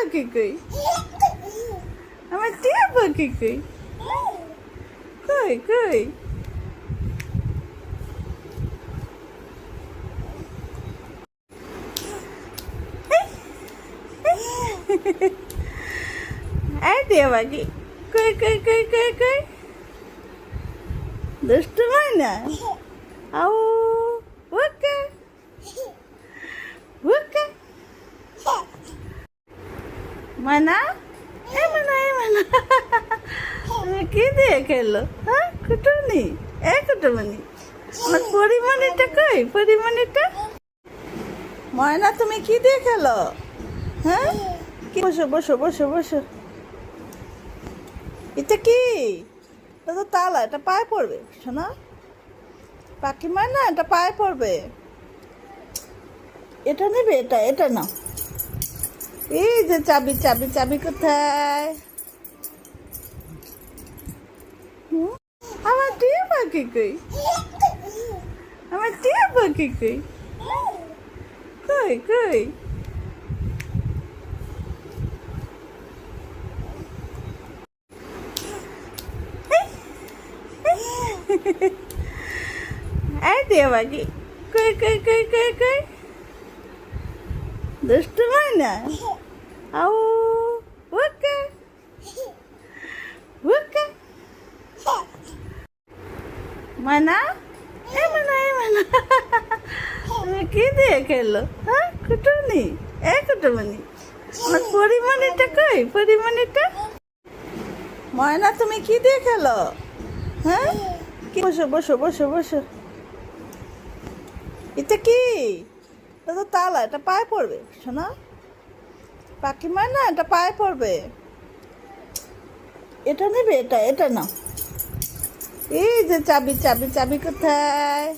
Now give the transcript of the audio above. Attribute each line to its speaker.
Speaker 1: পাখি কই? আমার টিয়া পাখি কই? কই কই? এই টিয়া পাখি কই কই কই কই কই? দুষ্টু ময়না আউ ওকে ওকে ময়না এ ময়না এ ময়না তুমি কি দিয়ে খেলো? হ্যাঁ কুটুনি এ কুটুমনি আমার পরিমণিটা কই? পরিমণিটা ময়না তুমি কি দিয়ে খেলো? হ্যাঁ বসো বসো বসো বসো। এটা কি? এটা তো তালা, এটা পায়ে পড়বে শোনা। পাখি ময়না এটা পায়ে পড়বে। এটা নেবে, এটা এটা নাও। এই যে চাবি চাবি চাবি কোথায়? আমার টিয়া পাখি কই? আমার টিয়া পাখি কই? কই কই? এই টিয়া পাখি কই কই কই কই কই? দুষ্টু ময়না আউ ওকে ওকে ময়না এ ময়না এ ময়না তুমি কি দিয়ে খেলো? হ্যাঁ কুটুনি এ কুটুমনি আমার পরিমণিটা কই? পরিমণিটা ময়না তুমি কি দিয়ে খেলো? হ্যাঁ বসো বসো বসো বসো। এটা কি? এটা তো তালা, এটা পায়ে পড়বে শোনা। পাখি ময়না এটা পায়ে পড়বে। এটা নেবে, এটা এটা নাও। এই যে চাবি চাবি চাবি কোথায়?